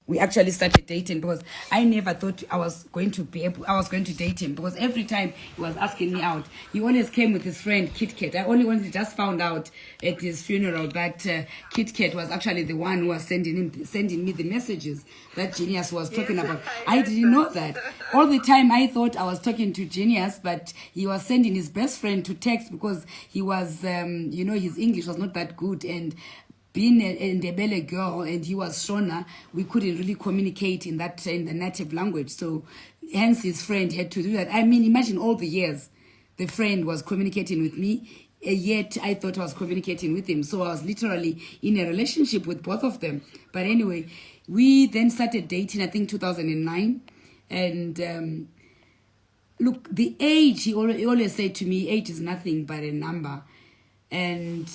we actually started dating, because I never thought I was going to date him, because every time he was asking me out, he always came with his friend Kit Kat. I only just found out at his funeral that Kit Kat was actually the one who was sending me the messages that Genius was talking about. I didn't know that. All the time I thought I was talking to Genius, but he was sending his best friend to text, because he was, his English was not that good, and being a Ndebele girl and he was Shona, we couldn't really communicate in the native language. So hence his friend had to do that. I mean, imagine all the years the friend was communicating with me, yet I thought I was communicating with him. So I was literally in a relationship with both of them. But anyway, we then started dating, I think 2009. And look, the age, he always said to me, age is nothing but a number. And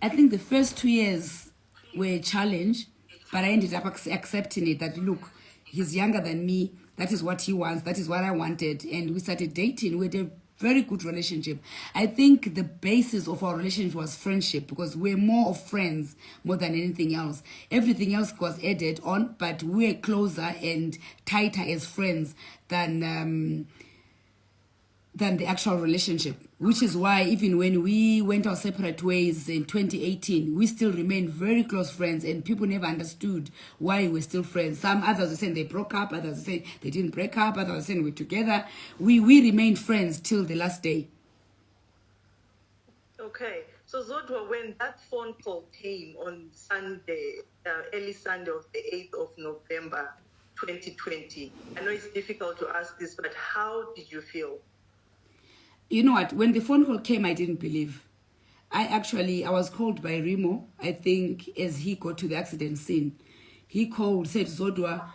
I think the first 2 years were a challenge, but I ended up accepting it, that look, he's younger than me, that is what he wants, that is what I wanted, and we started dating. We had a very good relationship. I think the basis of our relationship was friendship, because we're more of friends more than anything else. Everything else was added on, but we're closer and tighter as friends than the actual relationship, which is why even when we went our separate ways in 2018, we still remained very close friends, and people never understood why we're still friends. Some others were saying they broke up, others were saying they didn't break up, others were saying we're together. We remained friends till the last day. Okay, so Zodwa, when that phone call came on Sunday, early Sunday of the 8th of November 2020, I know it's difficult to ask this, but how did you feel? You know what? When the phone call came, I didn't believe. I was called by Remo, I think, as he got to the accident scene. He called, said, Zodwa,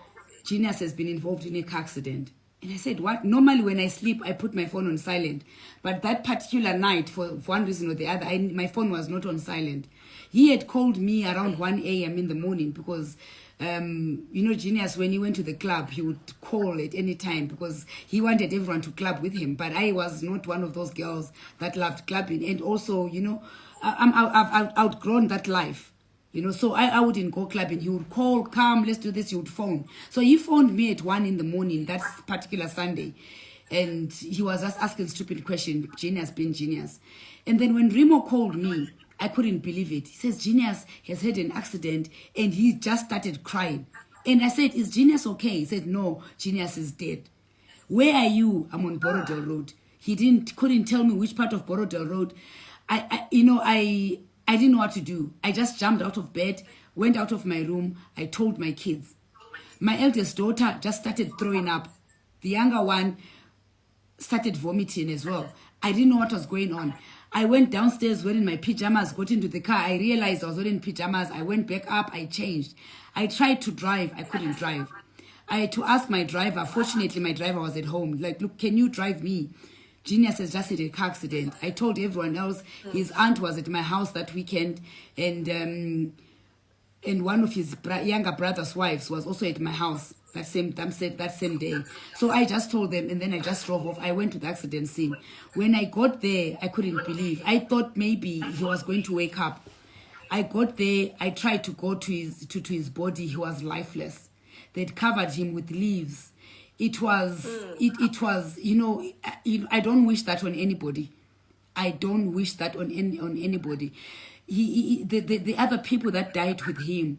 Genius has been involved in a car accident. And I said, what? Normally when I sleep, I put my phone on silent. But that particular night, for one reason or the other, my phone was not on silent. He had called me around 1 a.m. in the morning, because Genius, when he went to the club, he would call at any time, because he wanted everyone to club with him. But I was not one of those girls that loved clubbing. And also, I've outgrown that life. So I wouldn't go clubbing. He would call, come, let's do this. He would phone. So he phoned me at 1 in the morning, that particular Sunday. And he was just asking stupid questions, Genius being Genius. And then when Remo called me, I couldn't believe it. He says, Genius has had an accident, and he just started crying. And I said, is Genius okay? He said, no, Genius is dead. Where are you? I'm on Borodale Road. He couldn't tell me which part of Borodale Road. I didn't know what to do. I just jumped out of bed, went out of my room. I told my kids. My eldest daughter just started throwing up. The younger one started vomiting as well. I didn't know what was going on. I went downstairs wearing my pajamas, got into the car. I realized I was wearing pajamas. I went back up. I changed. I tried to drive. I couldn't drive. I had to ask my driver. Fortunately, my driver was at home. Like, look, can you drive me? Genius has just had a car accident. I told everyone else. His aunt was at my house that weekend, and one of his younger brother's wives was also at my house that same day. So I just told them, and then I just drove off. I went to the accident scene. When I got there, I couldn't believe. I thought maybe he was going to wake up. I got there. I tried to go to his body. He was lifeless. They'd covered him with leaves. It was, I don't wish that on anybody. I don't wish that on anybody. The other people that died with him,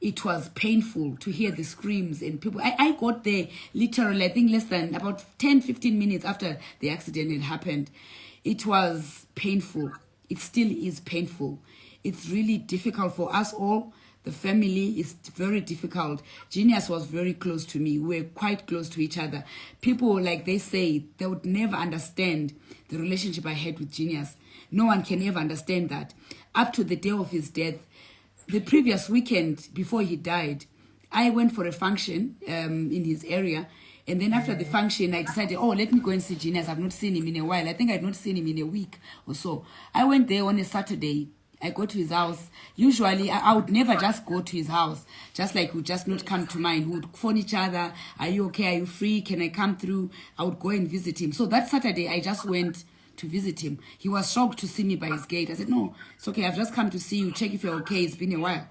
it was painful to hear the screams and people. I got there literally, I think less than about 10-15 minutes after the accident had happened. It was painful. It still is painful. It's really difficult for us all. The family is very difficult. Genius was very close to me. We were quite close to each other. People, like they say, they would never understand the relationship I had with Genius. No one can ever understand that. Up to the day of his death, the previous weekend before he died, I went for a function in his area. And then after the function, I decided, let me go and see Genius. I've not seen him in a while. I think I've not seen him in a week or so. I went there on a Saturday. I go to his house. Usually, I would never just go to his house. Just like would just not come to mind. We would phone each other. Are you okay? Are you free? Can I come through? I would go and visit him. So that Saturday, I just went to visit him. He was shocked to see me by his gate. I said, no, it's okay. I've just come to see you, check if you're okay. It's been a while.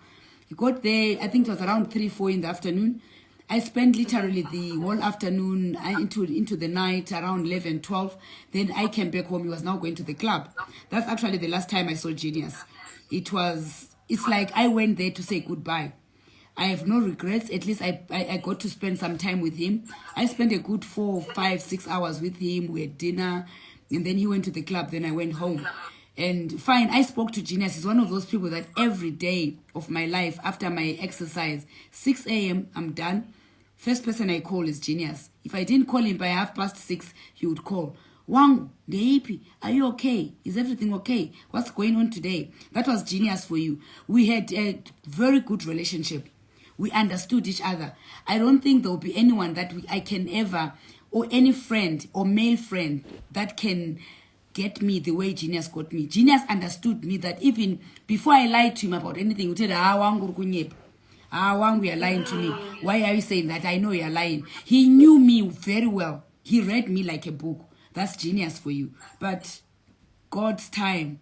We got there, I think it was around 3, 4 in the afternoon. I spent literally the whole afternoon into the night, around 11, 12. Then I came back home. He was now going to the club. That's actually the last time I saw Genius. It's like I went there to say goodbye. I have no regrets. At least I got to spend some time with him. I spent a good 4, 5, 6 hours with him. We had dinner. And then he went to the club. Then I went home. And fine, I spoke to Genius. He's one of those people that every day of my life, after my exercise, 6 a.m., I'm done. First person I call is Genius. If I didn't call him by 6:30, he would call. Wangu, Deipi, are you okay? Is everything okay? What's going on today? That was Genius for you. We had a very good relationship. We understood each other. I don't think there will be anyone that I can ever, or any friend or male friend that can get me the way Genius got me. Genius understood me that even before I lied to him about anything, he would say, Wangu, you're lying to me. Why are you saying that? I know you're lying. He knew me very well. He read me like a book. That's Genius for you. But God's time,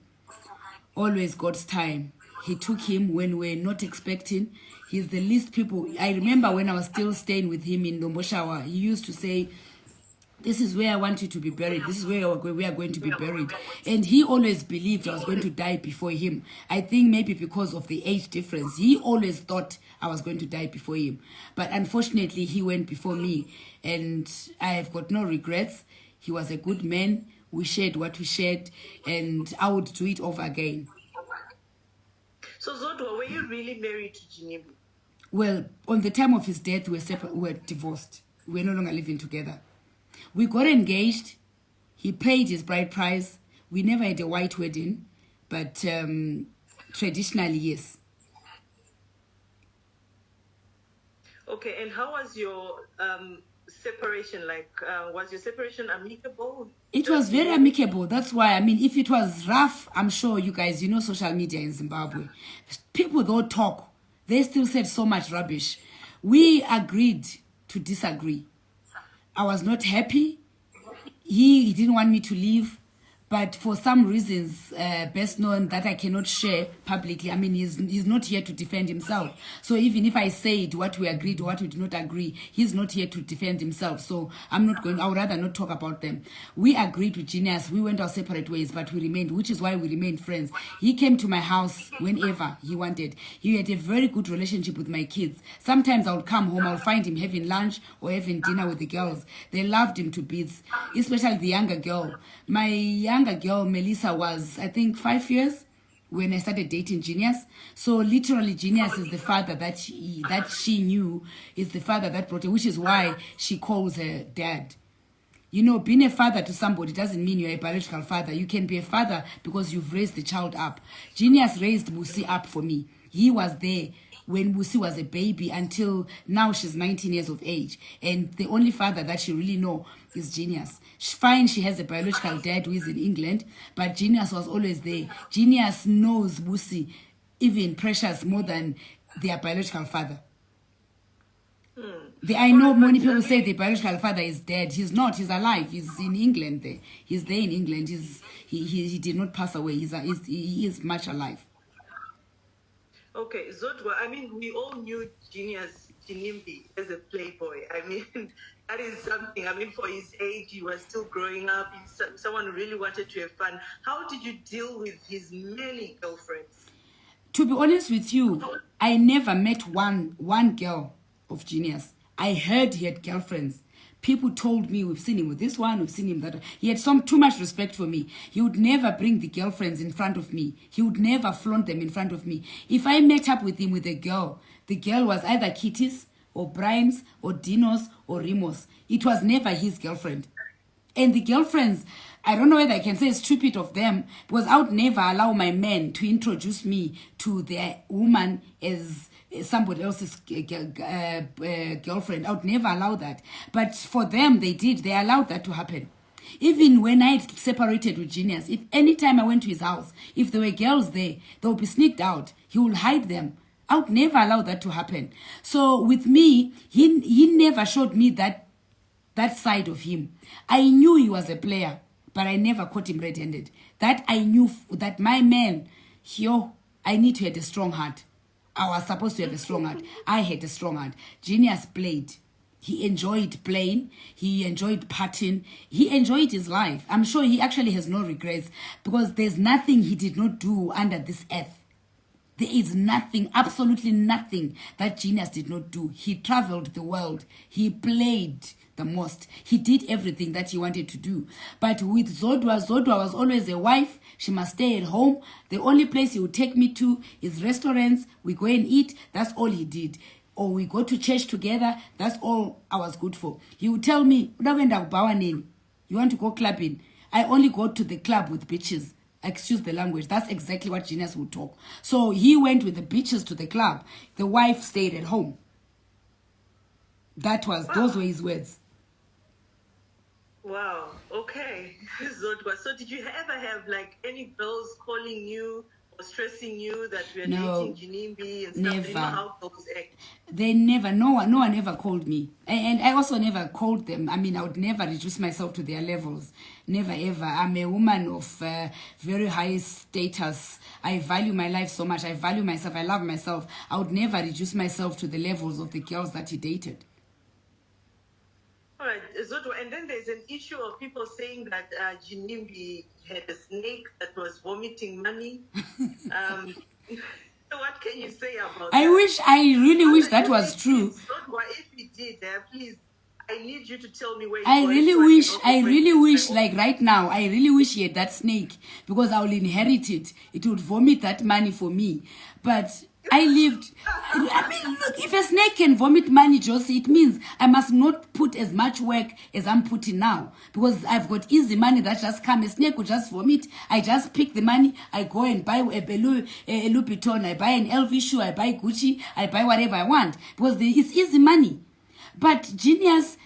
always God's time. He took him when we're not expecting. He's the least people. I remember when I was still staying with him in Domboshawa, he used to say, this is where I want you to be buried. This is where we are going to be buried. And he always believed I was going to die before him. I think maybe because of the age difference. He always thought I was going to die before him. But unfortunately, he went before me. And I have got no regrets. He was a good man. We shared what we shared. And I would do it over again. So Zodwa, were you really married to Ginimbi? Well, on the time of his death, we were divorced. We were no longer living together. We got engaged. He paid his bride price. We never had a white wedding, but traditionally, yes. Okay, and how was your separation like? Was your separation amicable? It was very amicable. That's why, I mean, if it was rough, I'm sure you guys, you know social media in Zimbabwe. People don't talk. They still said so much rubbish. We agreed to disagree. I was not happy. He didn't want me to leave. But for some reasons, best known that I cannot share publicly, I mean, he's not here to defend himself. So even if I said what we agreed or what we did not agree, he's not here to defend himself. So I would rather not talk about them. We agreed with Genius. We went our separate ways, but we remained, which is why we remained friends. He came to my house whenever he wanted. He had a very good relationship with my kids. Sometimes I would come home, I would find him having lunch or having dinner with the girls. They loved him to bits, especially the younger girl. My younger girl, Melissa, was, I think, 5 years when I started dating Genius. So literally, Genius is the father that she knew, is the father that brought her, which is why she calls her dad. You know, being a father to somebody doesn't mean you're a biological father. You can be a father because you've raised the child up. Genius raised Musi up for me. He was there when Musi was a baby until now she's 19 years of age. And the only father that she really know is Genius. Fine, she has a biological dad who is in England, but Genius was always there. Genius knows Musi, even precious more than their biological father. I know many people say the biological father is dead. He's not. He's alive. He's in England there. He's there in England. He did not pass away. He is much alive. Okay, Zodwa, I mean, we all knew Ginimbi as a playboy. I mean, that is something. I mean, for his age, he was still growing up. He's someone who really wanted to have fun. How did you deal with his many girlfriends? To be honest with you, I never met one girl of Genius. I heard he had girlfriends. People told me, we've seen him with this one, we've seen him that one. He had too much respect for me. He would never bring the girlfriends in front of me. He would never flaunt them in front of me. If I met up with him with a girl, the girl was either Kitty's or Brian's or Dino's or Rimo's. It was never his girlfriend. And the girlfriends, I don't know whether I can say it's stupid of them, because I would never allow my men to introduce me to their woman as somebody else's girlfriend. I would never allow that. But for them, they did. They allowed that to happen. Even when I separated with Genius, if anytime I went to his house, if there were girls there, they would be sneaked out. He would hide them. I would never allow that to happen. So with me, he never showed me that side of him. I knew he was a player, but I never caught him red-handed. That I knew that my man, I need to have a strong heart. I was supposed to have a strong heart. I had a strong heart. Genius played. He enjoyed playing. He enjoyed partying. He enjoyed his life. I'm sure he actually has no regrets because there's nothing he did not do under this earth. There is nothing, absolutely nothing that Genius did not do. He traveled the world. He played the most. He did everything that he wanted to do. But with Zodwa, Zodwa was always a wife. She must stay at home. The only place he would take me to is restaurants. We go and eat. That's all he did. Or we go to church together. That's all I was good for. He would tell me, you want to go clubbing? I only go to the club with bitches. Excuse the language. That's exactly what Genius would talk. So he went with the bitches to the club. The wife stayed at home. Those were his words. Wow. Okay. Zodwa. So did you ever have like any girls calling you or stressing you that we are dating ginimbi and stuff? Never. You know how girls act. They never, no one ever called me. And I also never called them. I mean, I would never reduce myself to their levels. Never, ever. I'm a woman of very high status. I value my life so much. I value myself. I love myself. I would never reduce myself to the levels of the girls that he dated. All right, Zodwa. And then there's an issue of people saying that ginimbi had a snake that was vomiting money. So what can you say about that? I really wish that was true. If he did, please, I need you to tell me where I really wish, like right now, I really wish he had that snake because I will inherit it. It would vomit that money for me. But I mean, look, if a snake can vomit money, Josie, it means I must not put as much work as I'm putting now because I've got easy money that just come. A snake would just vomit. I just pick the money. I go and buy a Louis Vuitton. I buy an LV shoe. I buy Gucci. I buy whatever I want because it's easy money. But Genius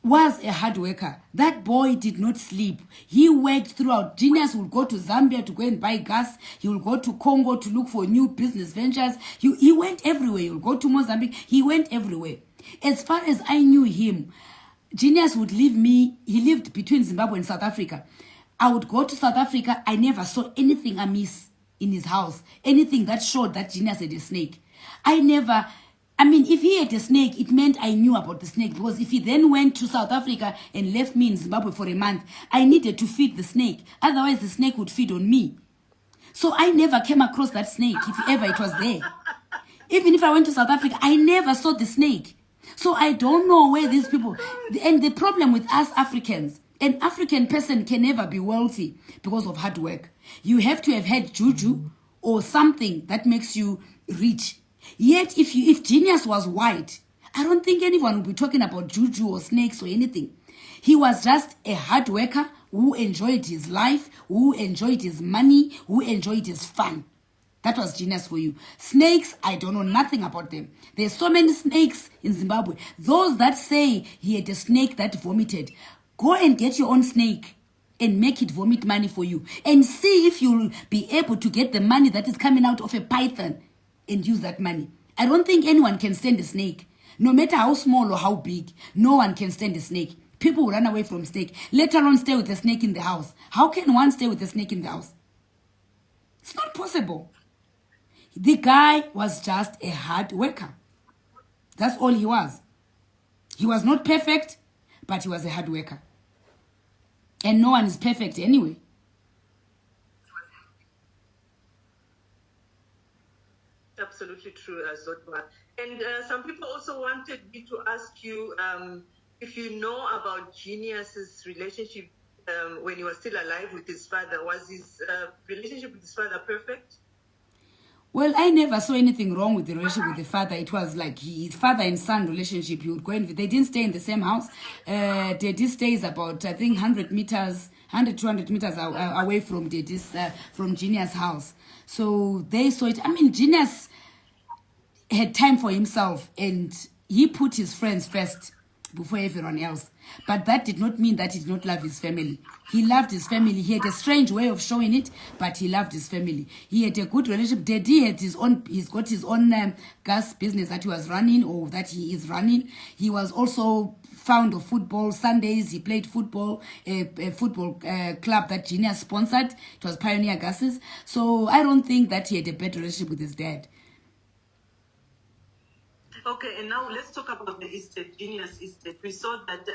was a hard worker. That boy did not sleep. He worked throughout. Genius would go to Zambia to go and buy gas. He will go to Congo to look for new business ventures. He went everywhere. He would go to Mozambique. He went everywhere. As far as I knew him, Genius would leave me. He lived between Zimbabwe and South Africa. I would go to South Africa. I never saw anything amiss in his house. Anything that showed that Genius had a snake. If he had a snake, it meant I knew about the snake. Because if he then went to South Africa and left me in Zimbabwe for a month, I needed to feed the snake. Otherwise, the snake would feed on me. So I never came across that snake, if ever it was there. Even if I went to South Africa, I never saw the snake. So I don't know where these people... And the problem with us Africans, an African person can never be wealthy because of hard work. You have to have had juju or something that makes you rich. Yet, if Genius was white, I don't think anyone would be talking about juju or snakes or anything. He was just a hard worker who enjoyed his life, who enjoyed his money, who enjoyed his fun. That was Genius for you. Snakes, I don't know nothing about them. There's so many snakes in Zimbabwe. Those that say he had a snake that vomited, go and get your own snake and make it vomit money for you. And see if you'll be able to get the money that is coming out of a python and use that money. I don't think anyone can stand a snake. No matter how small or how big, no one can stand a snake. People will run away from snake, let alone stay with a snake in the house. How can one stay with a snake in the house? It's not possible. The guy was just a hard worker. That's all he was. He was not perfect, but he was a hard worker. And no one is perfect anyway. Absolutely true, Zodwa. And some people also wanted me to ask you if you know about Genius's relationship when he was still alive with his father. Was his relationship with his father perfect? Well, I never saw anything wrong with the relationship with the father. It was like his father and son relationship. He would go and they didn't stay in the same house. Daddy stays about, I think, 200 meters away from from Genius' house. So they saw it. Genius had time for himself and he put his friends first before everyone else. But that did not mean that he did not love his family. He loved his family. He had a strange way of showing it, but he loved his family. He had a good relationship. Daddy had he's got his own gas business that he was running or that he is running. He was also fond of football. Sundays he played football, a football club that Genius sponsored. It was Pioneer Gases. So I don't think that he had a bad relationship with his dad. Okay, and now let's talk about the estate, Genius estate. We saw that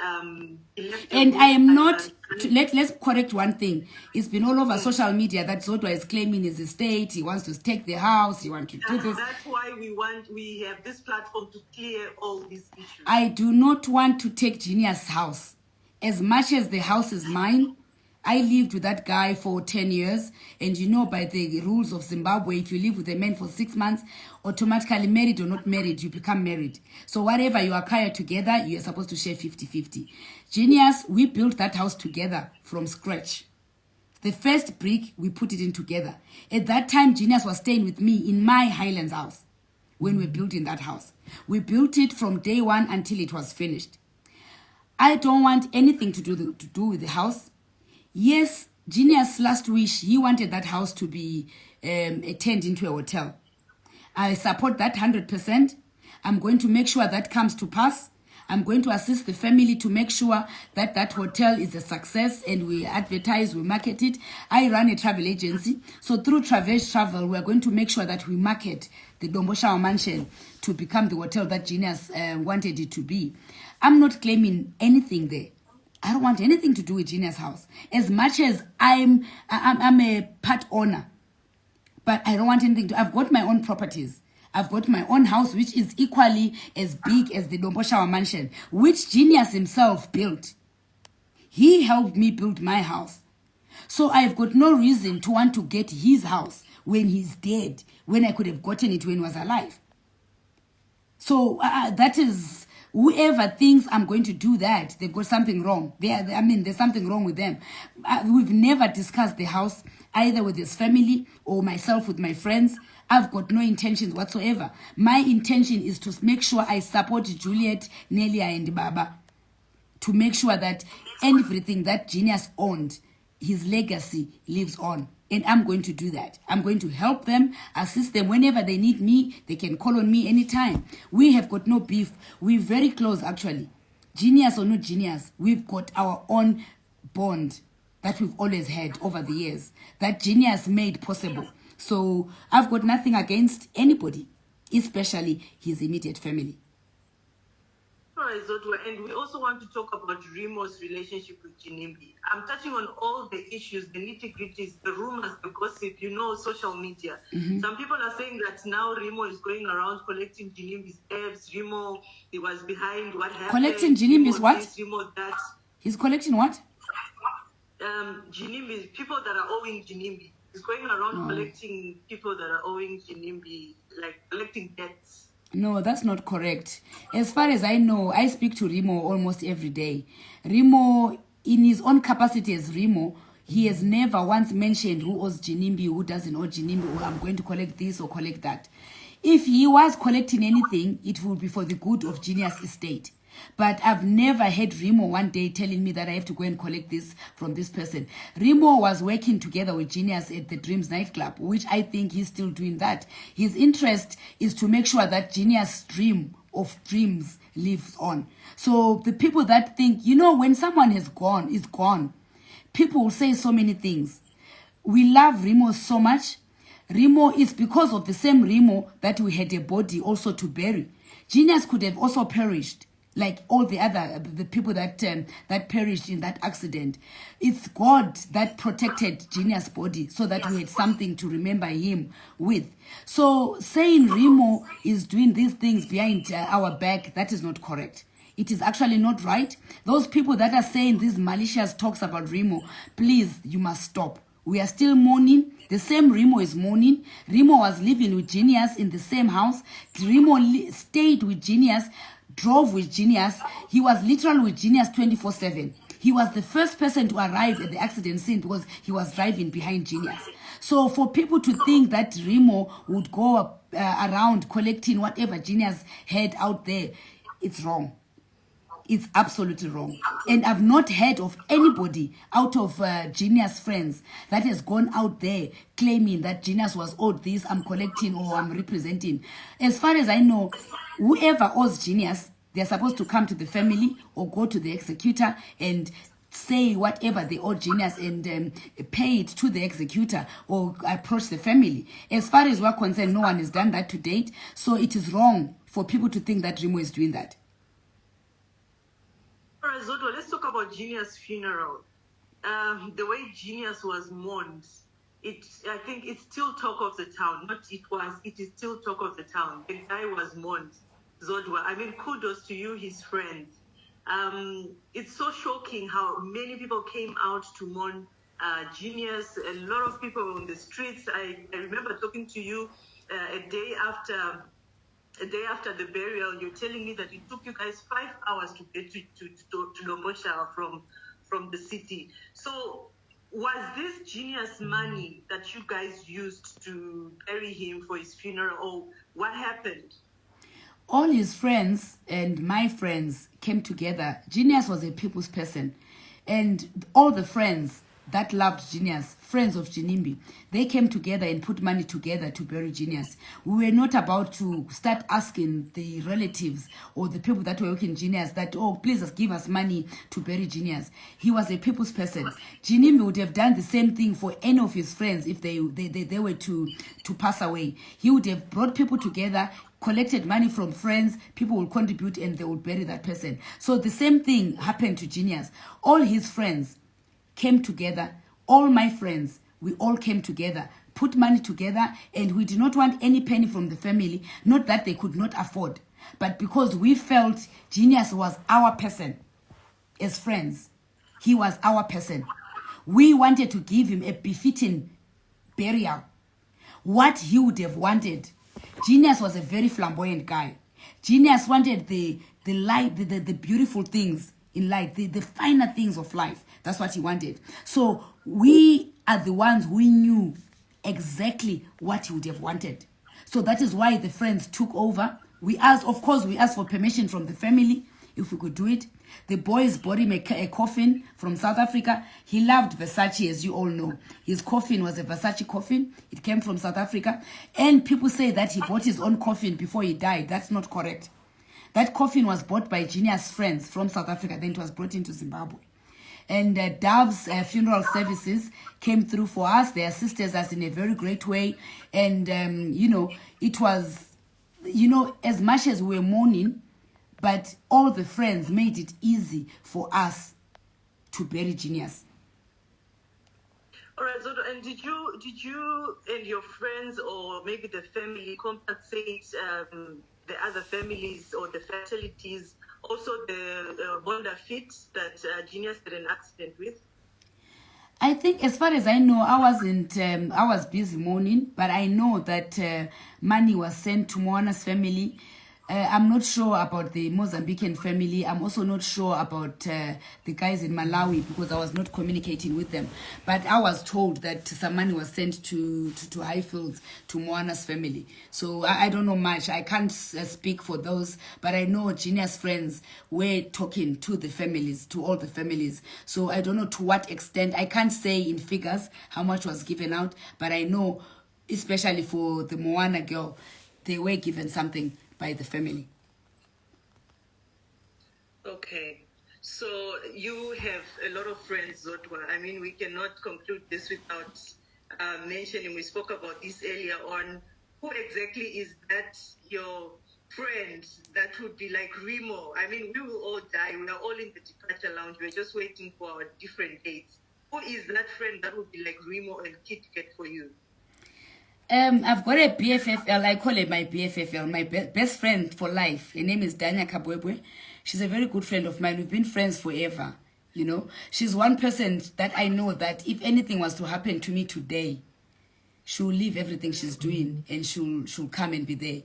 he left a And will I am and, not, let's correct one thing. It's been all over social media that Zodwa is claiming his estate. He wants to take the house. He wants to do this. That's why we have this platform to clear all these issues. I do not want to take Genius' house. As much as the house is mine, I lived with that guy for 10 years. And you know, by the rules of Zimbabwe, if you live with a man for 6 months, automatically married or not married, you become married. So whatever you acquire together, you're supposed to share 50-50. Genius, we built that house together from scratch. The first brick, we put it in together. At that time, Genius was staying with me in my Highlands house when we built in that house. We built it from day one until it was finished. I don't want anything to do with the house. Yes, Genius' last wish, he wanted that house to be turned into a hotel. I support that 100%. I'm going to make sure that comes to pass. I'm going to assist the family to make sure that that hotel is a success, and we advertise, we market it. I run a travel agency. So through Traverse Travel, we're going to make sure that we market the Domboshawa Mansion to become the hotel that Genius wanted it to be. I'm not claiming anything there. I don't want anything to do with Genius' house. As much as I'm a part owner, but I don't want anything to. I've got my own properties. I've got my own house, which is equally as big as the Domboshawa Mansion, which Genius himself built. He helped me build my house. So I've got no reason to want to get his house when he's dead, when I could have gotten it when he was alive. So that is... Whoever thinks I'm going to do that, they've got something wrong. There's something wrong with them. We've never discussed the house, either with his family or myself with my friends. I've got no intentions whatsoever. My intention is to make sure I support Juliet, Nelia, and Baba, to make sure that everything that Genius owned, his legacy lives on. And I'm going to do that. I'm going to help them, assist them whenever they need me. They can call on me anytime. We have got no beef. We're very close, actually. Genius or no Genius, we've got our own bond that we've always had over the years, that Genius made possible. So I've got nothing against anybody, especially his immediate family. All right, Zodwa, and we also want to talk about Remo's relationship with Ginimbi. I'm touching on all the issues, the nitty-gritties, the rumors, the gossip, social media. Some people are saying that now Remo is going around collecting Ginimbi's debts. Remo, he was behind what happened. Collecting Ginimbi's what? This, Remo that. He's collecting what? Ginimbi, people that are owing Ginimbi. He's going around collecting people that are owing Ginimbi, like collecting debts. No, that's not correct. As far as I know, I speak to Remo almost every day. Remo, in his own capacity as Remo, he has never once mentioned who owes Ginimbi, who doesn't owe Ginimbi, or I'm going to collect this or collect that. If he was collecting anything, it would be for the good of Genius Estate. But I've never had Remo one day telling me that I have to go and collect this from this person. Remo was working together with Genius at the Dreams nightclub, which I think he's still doing that. His interest is to make sure that Genius' dream of dreams lives on. So the people that think, when someone is gone, people will say so many things. We love Remo so much. Remo is because of the same Remo that we had a body also to bury. Genius could have also perished, like all the people that perished in that accident. It's God that protected Genius' body so that we had something to remember him with. So saying Remo is doing these things behind our back, that is not correct. It is actually not right. Those people that are saying these malicious talks about Remo, please, you must stop. We are still mourning. The same Remo is mourning. Remo was living with Genius in the same house. Remo stayed with Genius, drove with Genius. He was literally with Genius 24/7. He was the first person to arrive at the accident scene because he was driving behind Genius. So for people to think that Remo would go around collecting whatever Genius had out there, it's wrong. It's absolutely wrong. And I've not heard of anybody out of Genius friends that has gone out there claiming that Genius was owed this, I'm collecting or I'm representing. As far as I know, whoever owes Genius, they're supposed to come to the family or go to the executor and say whatever they owe Genius and pay it to the executor or approach the family. As far as we're concerned, no one has done that to date. So it is wrong for people to think that Remo is doing that. All right, Zoto, let's talk about Genius' funeral. The way Genius was mourned, I think it's still talk of the town. It is still talk of the town. The guy was mourned, Zodwa. I mean, kudos to you, his friends. It's so shocking how many people came out to mourn Genius. A lot of people on the streets. I remember talking to you a day after the burial. You're telling me that it took you guys 5 hours to get to Lomosha from the city. So was this Genius money that you guys used to bury him for his funeral, or what happened? All his friends and my friends came together. Genius was a people's person. And all the friends that loved Genius, friends of Ginimbi, they came together and put money together to bury Genius. We were not about to start asking the relatives or the people that were working Genius that, oh, please give us money to bury Genius. He was a people's person. Ginimbi would have done the same thing for any of his friends if they were to pass away. He would have brought people together, collected money from friends, people will contribute and they would bury that person. So the same thing happened to Genius. All his friends came together, all my friends, we all came together, put money together, and we did not want any penny from the family, not that they could not afford, but because we felt Genius was our person as friends. He was our person. We wanted to give him a befitting burial. What he would have wanted. Genius was a very flamboyant guy. Genius wanted the light, the beautiful things in life, the finer things of life. That's what he wanted. So we are the ones who knew exactly what he would have wanted. So that is why the friends took over. We asked for permission from the family if we could do it. The boys bought him a coffin from South Africa. He loved Versace, as you all know. His coffin was a Versace coffin. It came from South Africa. And people say that he bought his own coffin before he died. That's not correct. That coffin was bought by Genius' friends from South Africa. Then it was brought into Zimbabwe. And Dove's funeral services came through for us. They assisted us in a very great way. And, it was, as much as we were mourning, but all the friends made it easy for us to bury Genius. All right, Zoto, and did you and your friends or maybe the family compensate the other families or the fatalities, also the Bonda fit that Genius had an accident with? I think, as far as I know, I was busy mourning, but I know that money was sent to Moana's family. I'm not sure about the Mozambican family. I'm also not sure about the guys in Malawi because I was not communicating with them. But I was told that some money was sent to Highfields, to Moana's family. So I don't know much. I can't speak for those. But I know Genius friends were talking to the families, to all the families. So I don't know to what extent. I can't say in figures how much was given out. But I know, especially for the Moana girl, they were given something by the family. Okay. So you have a lot of friends, Zotwa. I mean, we cannot conclude this without mentioning, we spoke about this earlier on. Who exactly is that your friend that would be like Remo? I mean, we will all die. We are all in the departure lounge. We're just waiting for our different dates. Who is that friend that would be like Remo and Kit Kat for you? I've got a BFFL. I call it my BFFL, my best friend for life. Her name is Danya Kabwebwe. She's a very good friend of mine. We've been friends forever. She's one person that I know that if anything was to happen to me today, she'll leave everything she's doing and she'll come and be there.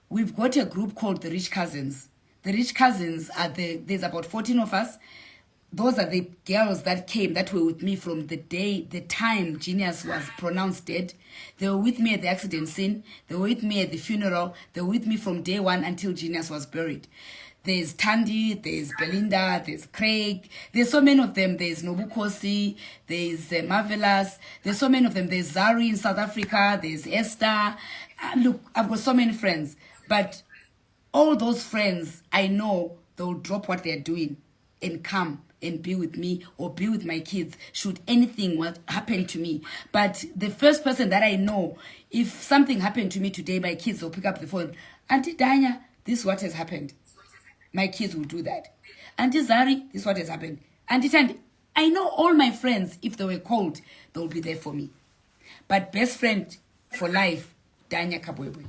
We've got a group called the Rich Cousins. The Rich Cousins there's about 14 of us. Those are the girls that were with me from the time Genius was pronounced dead. They were with me at the accident scene. They were with me at the funeral. They were with me from day one until Genius was buried. There's Tandy, there's Belinda, there's Craig. There's so many of them. There's Nobukosi, there's Marvelous. There's so many of them. There's Zari in South Africa. There's Esther. Look, I've got so many friends. But all those friends, I know they'll drop what they're doing and come and be with me or be with my kids should anything happen to me. But the first person that I know, if something happened to me today, my kids will pick up the phone. Auntie Danya, this is what has happened. My kids will do that. Auntie Zari, this is what has happened. Auntie Tandy, I know all my friends, if they were called, they will be there for me. But best friend for life, Danya Kabwebwe.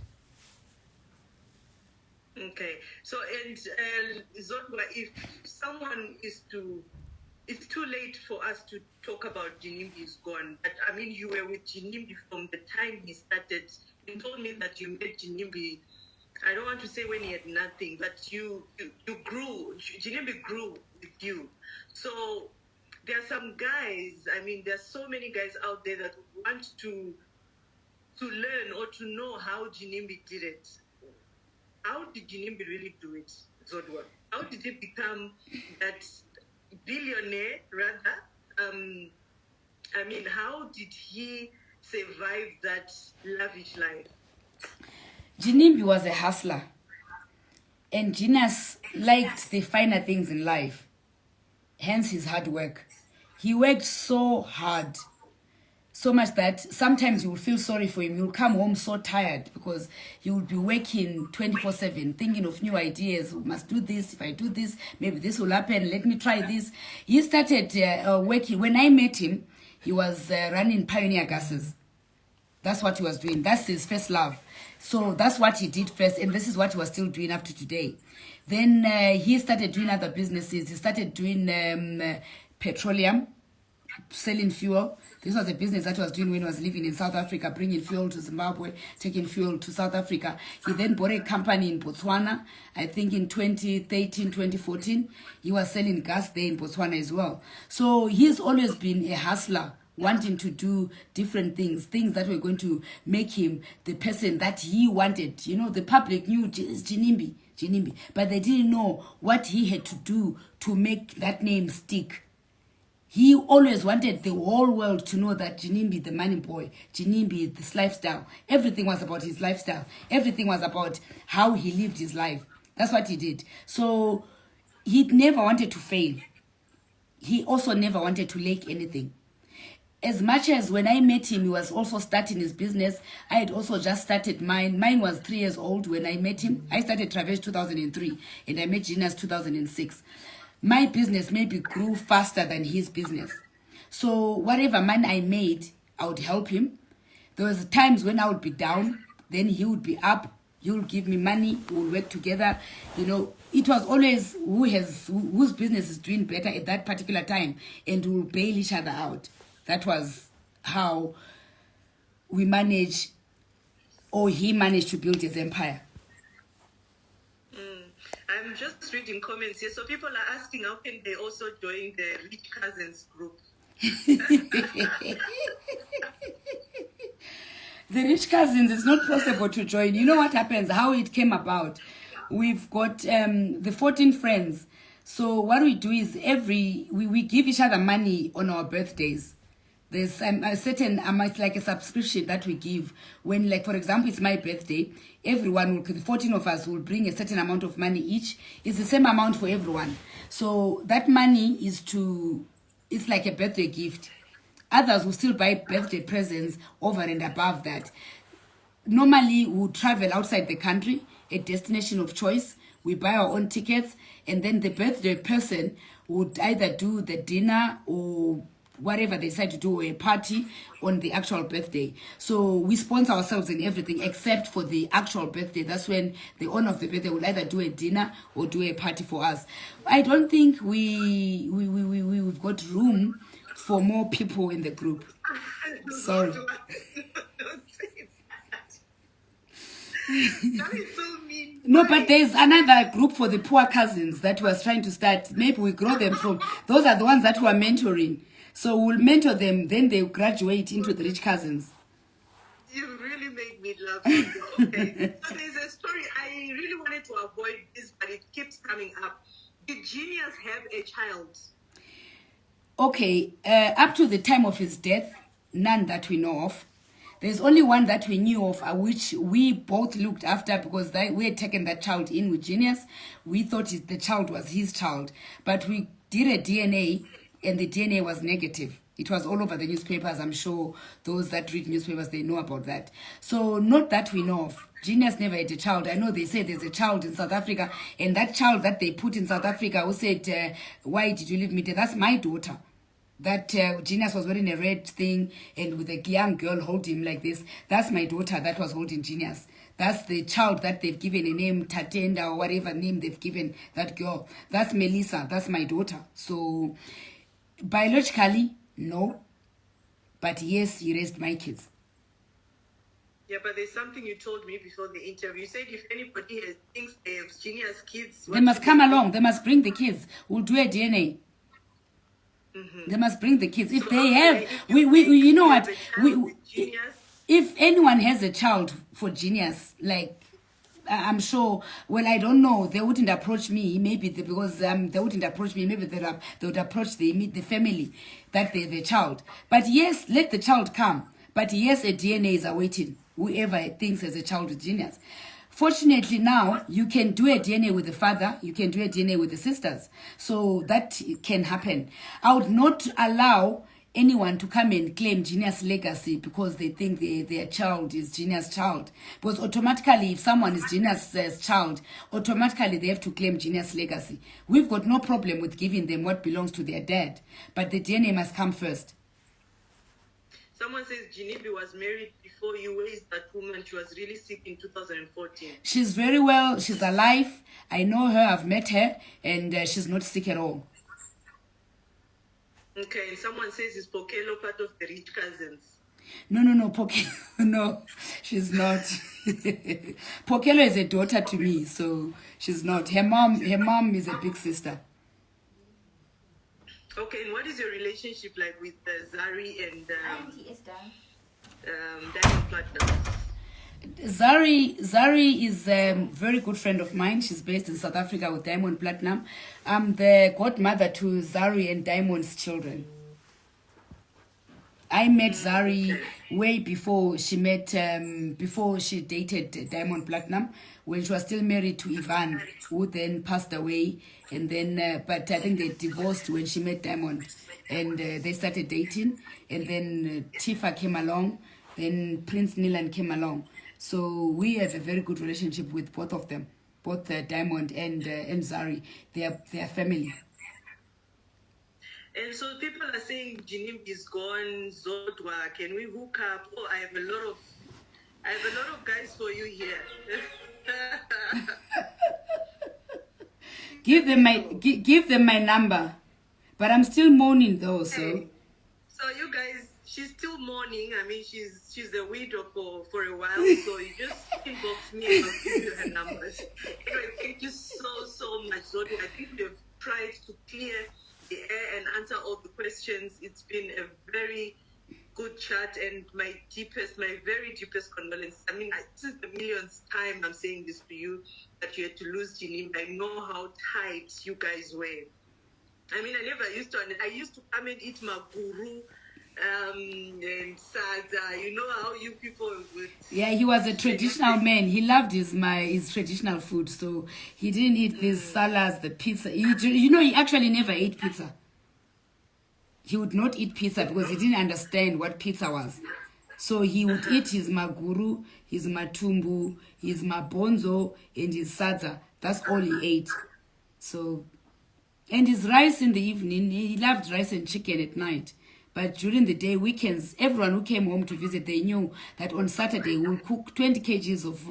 Okay. So, and Zodwa, if someone is to, it's too late for us to talk about Ginimbi is gone. But I mean, you were with Ginimbi from the time he started. You told me that you met Ginimbi, I don't want to say when he had nothing, but you grew, Ginimbi grew with you. So there are some guys, I mean, there's so many guys out there that want to learn or to know how Ginimbi did it. How did Ginimbi really do it, Zodwa? How did he become that billionaire, rather? I mean, how did he survive that lavish life? Ginimbi was a hustler. And Genius liked the finer things in life. Hence his hard work. He worked so hard. So much that sometimes you will feel sorry for him. You'll come home so tired because he will be working 24/7, thinking of new ideas. We must do this. If I do this, maybe this will happen. Let me try this. He started working. When I met him, he was running Pioneer Gases. That's what he was doing. That's his first love. So that's what he did first. And this is what he was still doing up to today. Then he started doing other businesses. He started doing petroleum, selling fuel. This was a business that he was doing when he was living in South Africa, bringing fuel to Zimbabwe, taking fuel to South Africa. He then bought a company in Botswana, I think in 2013, 2014. He was selling gas there in Botswana as well. So he's always been a hustler, wanting to do different things that were going to make him the person that he wanted. You know, the public knew Ginimbi, but they didn't know what he had to do to make that name stick. He always wanted the whole world to know that Ginimbi, the money boy, Ginimbi, this lifestyle, everything was about his lifestyle. Everything was about how he lived his life. That's what he did. So he never wanted to fail. He also never wanted to lack anything. As much as when I met him, he was also starting his business. I had also just started mine. Mine was 3 years old when I met him. I started Traverse 2003 and I met Genius 2006. My business maybe grew faster than his business. So whatever money I made, I would help him. There was times when I would be down, then he would be up. He would give me money. We would work together. You know, it was always whose business is doing better at that particular time, and we will bail each other out. That was how we managed, or he managed to build his empire. I'm just reading comments here. So people are asking how can they also join the Rich Cousins group? The Rich Cousins, it's not possible to join. You know what happens, how it came about. We've got the 14 friends. So what we do is we give each other money on our birthdays. There's a certain amount, like a subscription that we give when, like, for example, it's my birthday. Everyone, the 14 of us, will bring a certain amount of money each. It's the same amount for everyone. So that money it's like a birthday gift. Others will still buy birthday presents over and above that. Normally, we would travel outside the country, a destination of choice. We buy our own tickets, and then the birthday person would either do the dinner or whatever they decide to do, a party on the actual birthday. So we sponsor ourselves in everything except for the actual birthday. That's when the owner of the birthday will either do a dinner or do a party for us. I don't think we've got room for more people in the group. Sorry. That is so mean. No, but there's another group for the poor cousins that was trying to start. Maybe we grow them from. Those are the ones that we're mentoring. So we'll mentor them, then they'll graduate into the Rich Cousins. You really made me laugh. Okay. So there's a story. I really wanted to avoid this, but it keeps coming up. Did Genius have a child? Okay, up to the time of his death, none that we know of. There's only one that we knew of, which we both looked after because we had taken that child in with Genius. We thought the child was his child, but we did a DNA, and the DNA was negative. It was all over the newspapers. I'm sure those that read newspapers, they know about that. So not that we know of. Genius never had a child. I know they say there's a child in South Africa, and that child that they put in South Africa who said, why did you leave me there? That's my daughter. That Genius was wearing a red thing and with a young girl holding him like this. That's my daughter that was holding Genius. That's the child that they've given a name, Tatenda or whatever name they've given that girl. That's Melissa. That's my daughter. So biologically, no. But yes, he raised my kids. Yeah, but there's something you told me before the interview. You said if anybody thinks they have Genius kids, they must come along. They must bring the kids. We'll do a DNA. They must bring the kids. If they have, we you know what? If anyone has a child for Genius, like I'm sure. Well, I don't know. They wouldn't approach me. Maybe because they wouldn't approach me. Maybe they would approach the family that they have a child. But yes, let the child come. But yes, a DNA is awaiting whoever thinks has a child with Genius. Fortunately now, you can do a DNA with the father, you can do a DNA with the sisters. So that can happen. I would not allow anyone to come and claim Genius legacy because they think their child is Genius' child. Because automatically, if someone is Genius' child, automatically they have to claim Genius legacy. We've got no problem with giving them what belongs to their dad. But the DNA must come first. Someone says Ginimbi was married before you. Where is that woman? She was really sick in 2014. She's very well. She's alive. I know her. I've met her. And she's not sick at all. Okay. And someone says, is Pokelo part of the rich cousins? No. Pokelo, no, she's not. Pokelo is a daughter to me, so she's not. Her mom is a big sister. Okay, and what is your relationship like with Zari and Diamond Platinum? Zari is a very good friend of mine. She's based in South Africa with Diamond Platinum. I'm the godmother to Zari and Diamond's children. I met Zari way before she dated Diamond Platinum, when she was still married to Ivan, who then passed away. And then, but I think they divorced when she met Diamond, and they started dating. And then Tifa came along, then Prince Nilan came along. So we have a very good relationship with both of them, both Diamond and Zari. They are family. And so people are saying Ginimbi is gone, Zodwa, can we hook up? Oh, I have a lot of guys for you here. Give them my number. But I'm still mourning though, so. So you guys, she's still mourning. I mean, she's a widow for a while, so you just inbox me and I'll give you her numbers. Anyway, thank you so much, Zodwa. I think we've tried to clear the air and answer all the questions. It's been a very good chat, and my very deepest condolences. I mean, this is the millionth time I'm saying this to you, that you had to lose Ginimbi. I know how tight you guys were. I mean, I used to come and eat maguru and sada. You know how you people would. Yeah, he was a traditional man. He loved his traditional food, so he didn't eat these salads, the pizza. He actually never ate pizza. He would not eat pizza because he didn't understand what pizza was. So he would eat his maguru, his matumbu, his mabonzo, and his sadza. That's all he ate. So, and his rice in the evening. He loved rice and chicken at night. But during the day, weekends, everyone who came home to visit, they knew that on Saturday we'll cook 20 kgs of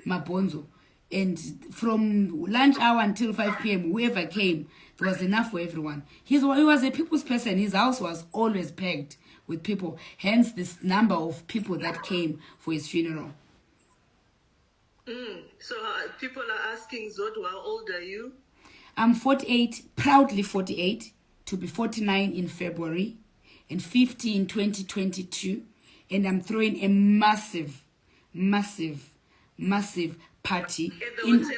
mabonzo. And from lunch hour until 5 p.m., whoever came, there was enough for everyone. He was a people's person. His house was always packed with people. Hence, this number of people that came for his funeral. So people are asking, Zodwa, how old are you? I'm 48, proudly 48, to be 49 in February, and 50 in 2022. And I'm throwing a massive party in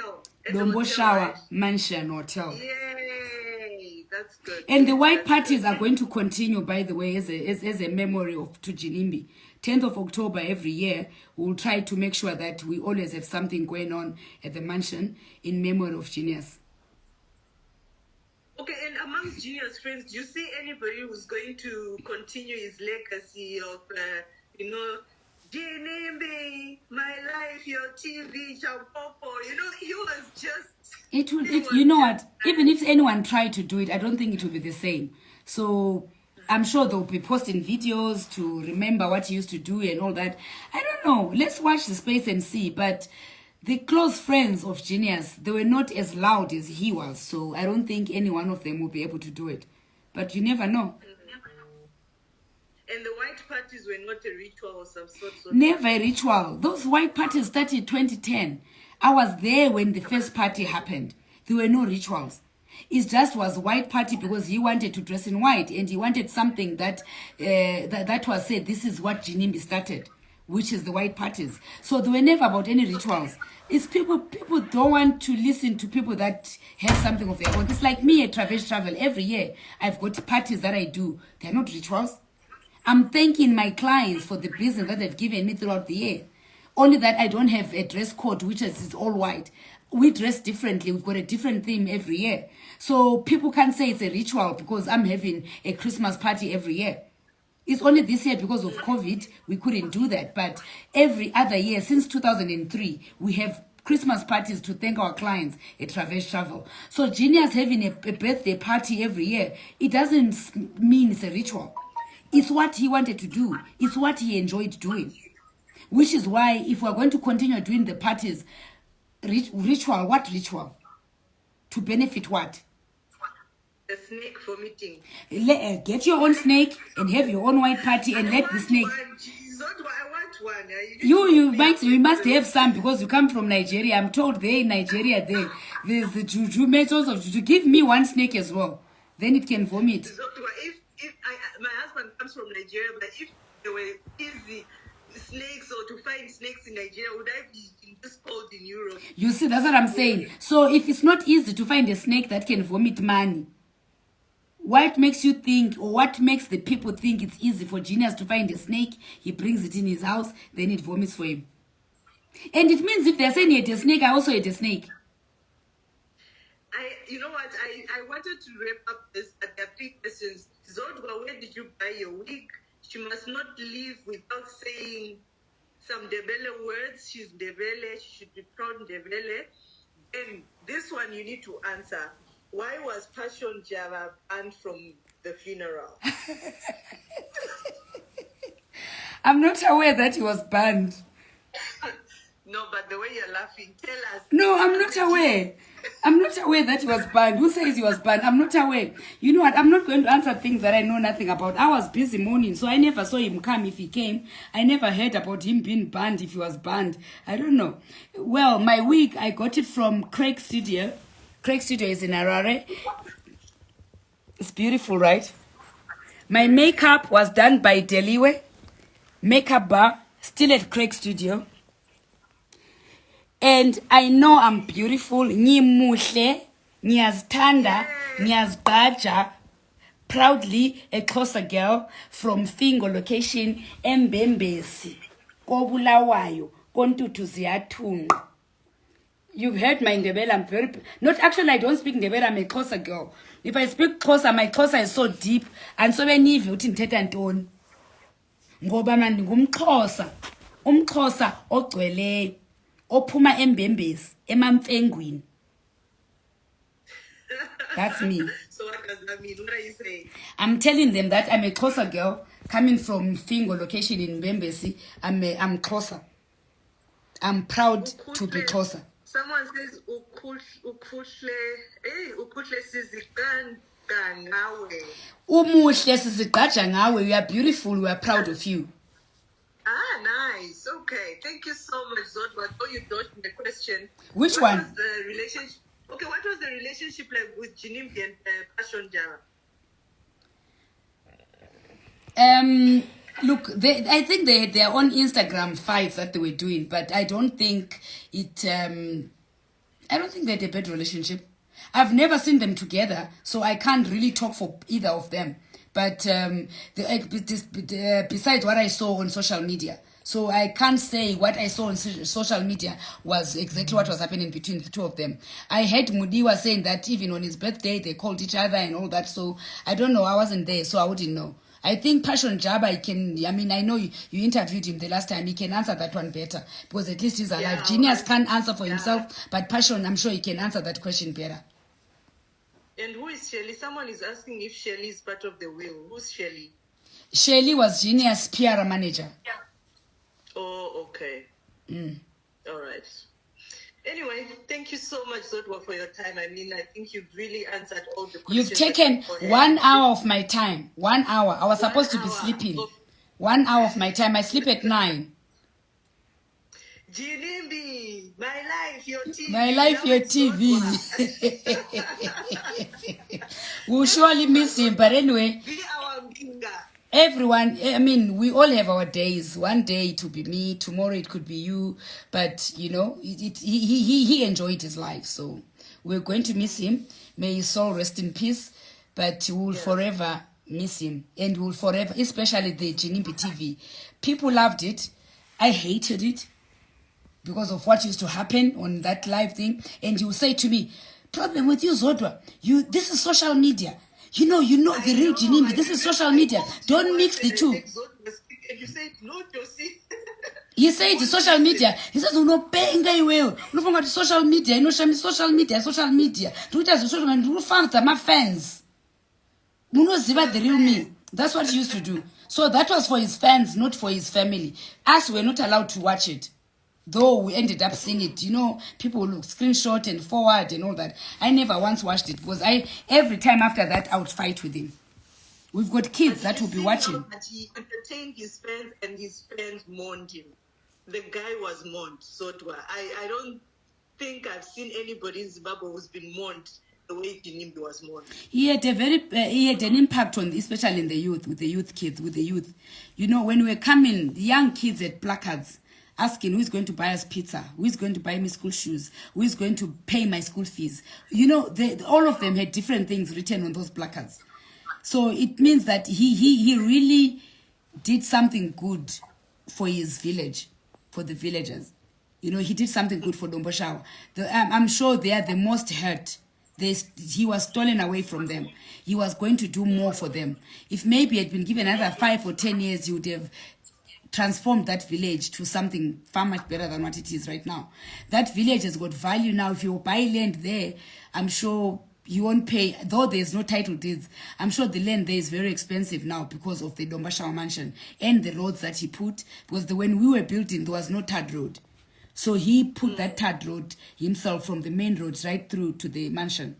Dombo Shower Mansion Hotel. Yay! That's good. And the white parties are going to continue, by the way, as a memory to Ginimbi. 10th of October every year, we'll try to make sure that we always have something going on at the mansion in memory of Genius. Okay, and amongst Junior's friends, do you see anybody who's going to continue his legacy of, ginimbi, my life, your TV, Champopo? He was just... You know what? Even if anyone tried to do it, I don't think it will be the same. So I'm sure they'll be posting videos to remember what he used to do and all that. I don't know. Let's watch the space and see. But the close friends of Genius, they were not as loud as he was. So I don't think any one of them will be able to do it. But you never know. And the white parties were not a ritual of some sort? Never a ritual. Those white parties started in 2010. I was there when the first party happened. There were no rituals. It just was white party because he wanted to dress in white and he wanted something that was said, this is what ginimbi started, which is the white parties. So they were never about any rituals. It's people don't want to listen to people that have something of their own. It's like me at Travel. Every year, I've got parties that I do. They're not rituals. I'm thanking my clients for the business that they've given me throughout the year. Only that I don't have a dress code, which is all white. We dress differently. We've got a different theme every year. So people can't say it's a ritual because I'm having a Christmas party every year. It's only this year because of COVID, we couldn't do that. But every other year, since 2003, we have Christmas parties to thank our clients at Travel. So Genius having a birthday party every year, it doesn't mean it's a ritual. It's what he wanted to do. It's what he enjoyed doing. Which is why if we're going to continue doing the parties, ritual, what ritual? To benefit what? The snake vomiting. Get your own snake and have your own white party and let the snake... I want one. You must have some because you come from Nigeria. I'm told there in Nigeria, there's the juju methods of juju. Give me one snake as well. Then it can vomit. If my husband comes from Nigeria, but if there were easy snakes or to find snakes in Nigeria, would I be in this cold in Europe? You see, that's what I'm saying. So if it's not easy to find a snake that can vomit money, what makes you think, or what makes the people think it's easy for Genius to find a snake? He brings it in his house, then it vomits for him. And it means if they're saying he had a snake, I also had a snake. You know what? I wanted to wrap up this, but there are 3 questions. Zodwa, where did you buy your wig? She must not leave without saying some Ndebele words. She's Ndebele. She should be proud Ndebele. And this one you need to answer. Why was Passion Java banned from the funeral? I'm not aware that he was banned. No, but the way you're laughing, tell us. No, I'm not aware. I'm not aware that he was banned. Who says he was banned? I'm not aware. You know what? I'm not going to answer things that I know nothing about. I was busy mourning, so I never saw him come if he came. I never heard about him being banned if he was banned. I don't know. Well, my wig, I got it from Craig Studio. Craig Studio is in Harare. It's beautiful, right? My makeup was done by Deliwe. Makeup bar, still at Craig Studio. And I know I'm beautiful. Ngimuhle, ngiyazithanda, ngiyazigqaja. Proudly a Xhosa girl from Fingo location, Mbembesi, Kobulawayo, Kontutu Ziyathunqa. You've heard my Ndebele. I'm very... Not actually, I don't speak Ndebele. I'm a Xhosa girl. If I speak Xhosa, my Xhosa is so deep. And so many of you ndithetha ntoni. Ngoba manje ngumXhosa. UmXhosa ogcweleyo. Ophuma embembezi emamfengwini. That's me. So what does that mean? What are you saying? I'm telling them that I'm a Xhosa girl coming from Fingo location in Mbembesi. I'm Xhosa. I'm proud to be Xhosa. Someone says ukhuhle sizigqaja ngawe. Umuhle sizigqaja ngawe. You are beautiful. We are proud of you. Nice. Okay. Thank you so much, Zodwa. So you dodged the question. Which what one? Was the relationship? Okay, what was the relationship like with Ginimbi and Passion Java? Look, I think they had their own Instagram fights that they were doing, but I don't think it. I don't think they had a bad relationship. I've never seen them together, so I can't really talk for either of them. But besides what I saw on social media, So I can't say what I saw on social media was exactly what was happening between the two of them. I heard Mudiwa saying that even on his birthday, they called each other and all that. So I don't know. I wasn't there, so I wouldn't know. I think Passion Jaba, I know you interviewed him the last time. He can answer that one better because at least he's alive. Yeah, Genius can't answer for himself, but Passion, I'm sure he can answer that question better. And who is Shelley? Someone is asking if Shelley is part of the will. Who's Shelley? Shelley was Genius PR manager. Yeah. Oh, okay. All right. Anyway, thank you so much, Zodwa, for your time. I mean, I think you've really answered all the questions. You've taken 1 hour of my time. 1 hour. I was supposed to be sleeping. 1 hour of my time. I sleep at 9. Ginimbi, my life, your TV. My life, your TV. We'll surely miss him. But anyway, Be our Mkinga. everyone, I mean, we all have our days. One day it will be me, tomorrow it could be you. But, you know, he enjoyed his life. So we're going to miss him. May his soul rest in peace. But we will forever miss him. And we will forever, especially the Ginimbi TV. People loved it. I hated it because of what used to happen on that live thing. And you say to me, problem with you, Zodwa, this is social media. You know the real Ginimbi. This is social media. Don't mix the two. And you said, no, Josie. He said it's social media. He says, "No, penga well. No, from social media. You know, social media. Twitter is social media. No fans, my fans. You know, Ziva the real me. That's what he used to do. So that was for his fans, not for his family. Us were not allowed to watch it. Though we ended up seeing it, you know, people look screenshot and forward and all that. I never once watched it because every time after that I would fight with him. We've got kids that will be watching. He entertained his fans and his fans mourned him. The guy was mourned. So I don't think I've seen anybody in Zimbabwe who's been mourned the way Ginimbi was mourned. He had an impact on, especially in the youth, with the youth. You know, when we were coming, the young kids had placards asking who is going to buy us pizza, who is going to buy me school shoes, who is going to pay my school fees. You know, all of them had different things written on those placards. So it means that he really did something good for his village, for the villagers. You know, he did something good for Domboshawa. I'm sure they are the most hurt. He was stolen away from them. He was going to do more for them. If maybe he had been given another 5 or 10 years, he would have transformed that village to something far much better than what it is right now. That village has got value now. If you buy land there, I'm sure you won't pay, though there's no title deeds. I'm sure the land there is very expensive now because of the Dombashawa mansion and the roads that he put. Because when we were building, there was no tarred road. So he put that tarred road himself from the main roads right through to the mansion.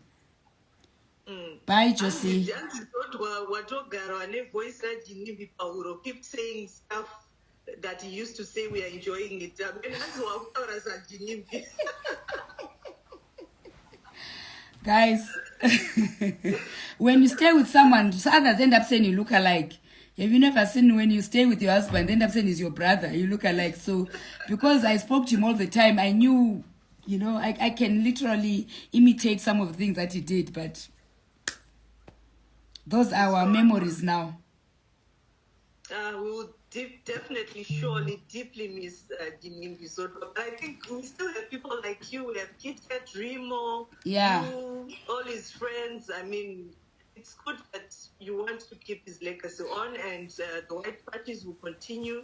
Bye, Josie. Keep saying stuff that he used to say. We are enjoying it. Guys, when you stay with someone, others end up saying you look alike. Have you never seen when you stay with your husband, end up saying he's your brother, you look alike? So, because I spoke to him all the time, I knew, you know, I can literally imitate some of the things that he did, but those are our memories now. We will definitely, surely, deeply miss Ginimbi. So, but I think we still have people like you. We have Kit Kat, Remo, yeah, you, all his friends. I mean, it's good that you want to keep his legacy on, and the white parties will continue.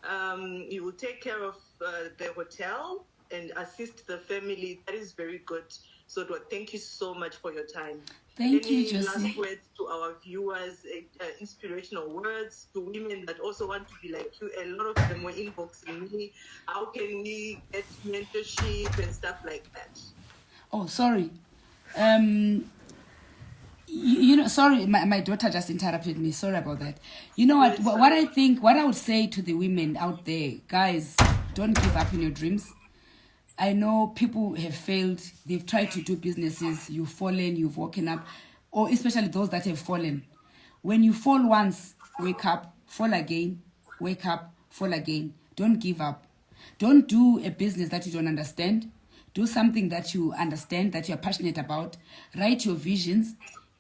You will take care of the hotel and assist the family. That is very good. So, thank you so much for your time. Thank you, Josie. Last words to our viewers, inspirational words to women that also want to be like you. A lot of them were inboxing me. How can we get mentorship and stuff like that? Oh, sorry. You know, sorry, my daughter just interrupted me. Sorry about that. You know what I think, what I would say to the women out there, guys, don't give up in your dreams. I know people have failed. They've tried to do businesses. You've fallen, you've woken up. Or especially those that have fallen. When you fall once, wake up, fall again, wake up, fall again. Don't give up. Don't do a business that you don't understand. Do something that you understand, that you're passionate about. Write your visions.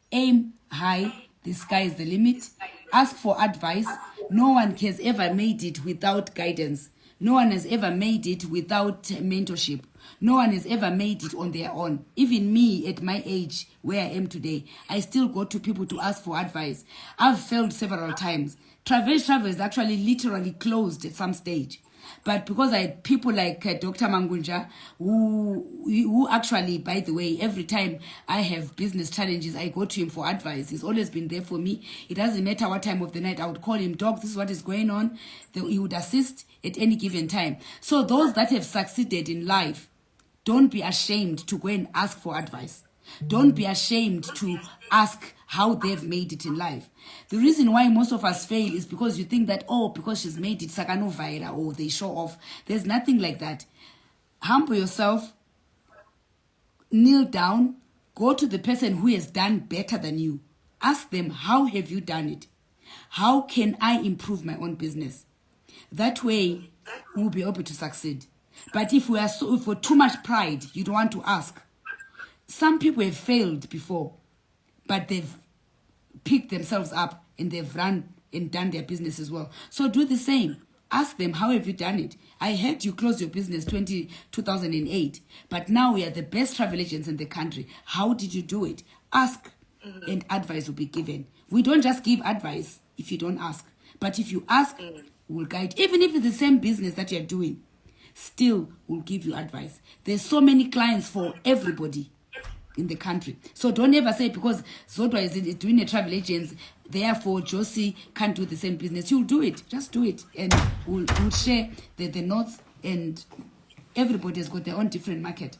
Aim high. The sky is the limit. Ask for advice. No one has ever made it without guidance. No one has ever made it without mentorship. No one has ever made it on their own. Even me at my age, where I am today, I still go to people to ask for advice. I've failed several times. Travel is actually literally closed at some stage. But because I had people like Dr. Mangunja, who actually, by the way, every time I have business challenges, I go to him for advice. He's always been there for me. It doesn't matter what time of the night. I would call him, Doc, this is what is going on. He would assist at any given time. So those that have succeeded in life, don't be ashamed to go and ask for advice. Don't be ashamed to ask how they've made it in life. The reason why most of us fail is because you think that, oh, because she's made it, Sakano Vaira, or they show off. There's nothing like that. Humble yourself, kneel down, go to the person who has done better than you. Ask them, how have you done it? How can I improve my own business? That way, we'll be able to succeed. But if we're too much pride, you don't want to ask. Some people have failed before, but they've picked themselves up and they've run and done their business as well. So do the same. Ask them, how have you done it? I heard you close your business 2008, but now we are the best travel agents in the country. How did you do it? Ask, and advice will be given. We don't just give advice if you don't ask. But if you ask, we'll guide. Even if it's the same business that you're doing, still we'll give you advice. There's so many clients for everybody in the country. So don't ever say because Zodwa is doing a travel agents, therefore Josie can't do the same business. You'll do it. Just do it. And we'll share the notes, and everybody has got their own different market.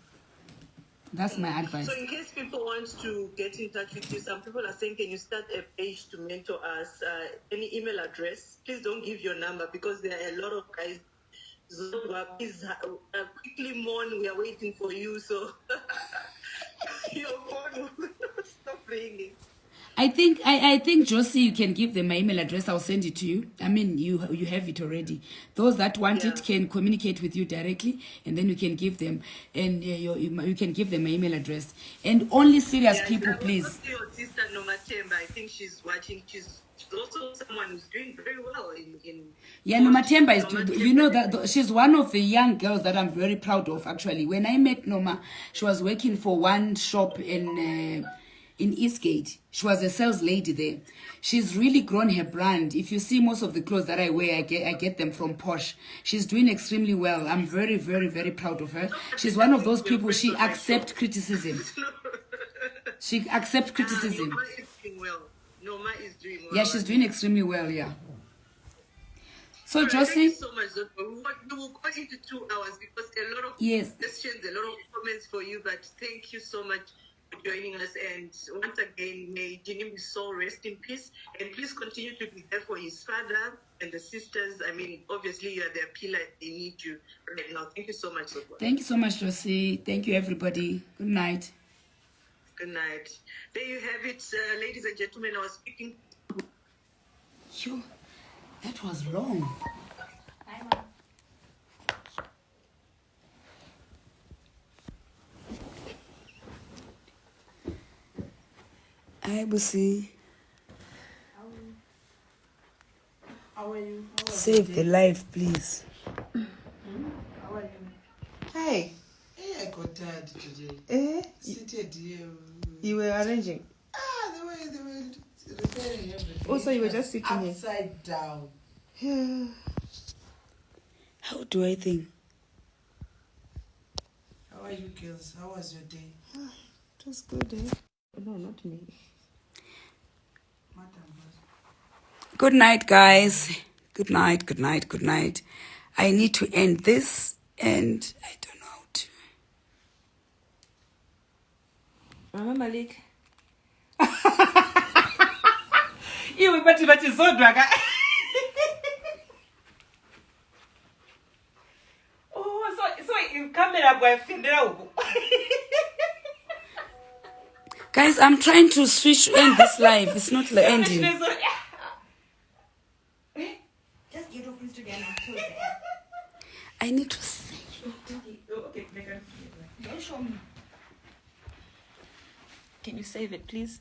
That's my advice. So in case people want to get in touch with you, some people are saying, can you start a page to mentor us? Any email address? Please don't give your number because there are a lot of guys. Zodwa, please quickly mourn. We are waiting for you. So your phone will stop ringing. I think Josie, you can give them my email address. I'll send it to you. I mean, you have it already. Those that want it can communicate with you directly, and then you can give them, and you can give them my email address. And only serious people, please. Your sister Nomatemba, I think she's watching. She's also someone who's doing very well in Nomatemba is, you know, that she's one of the young girls that I'm very proud of. Actually, when I met Noma, she was working for one shop in Eastgate. She was a sales lady there. She's really grown her brand. If you see most of the clothes that I wear, I get them from Posh. She's doing extremely well. I'm very, very, very proud of her. She's one of those people, she accepts criticism. She accepts criticism. Noma is doing well. Noma is doing well. Yeah, she's doing extremely well, yeah. So, right, Josie? Thank you so much, Dr. We will go into 2 hours because a lot of questions, a lot of comments for you, but thank you so much for joining us. And once again, may Ginimbi's soul rest in peace. And please continue to be there for his father and the sisters. I mean, obviously, you are their pillar. They need you right now. Thank you so much, Dr. Thank you so much, Josie. Thank you, everybody. Good night. Good night. There you have it, ladies and gentlemen. I was speaking. Yo, that was long. Hi, Busi. How are you? Save the life, please. How are you? Hey. Hey, I got tired today. Seated here. You were arranging? They were repairing everything. Also, you were just sitting here. Upside down. Yeah. How do I think? How are you, girls? How was your day? It was good, eh? No, not me. Madam. Good night, guys. Good night, good night, good night. I need to end this, and I don't know how to. Mama Malik. You but it's so drag. Oh, so in camera boy findera. Guys, I'm trying to switch to end this live. It's not like ending. Just get off Instagram and close the app. I need to say. Okay, don't show me. Can you save it, please?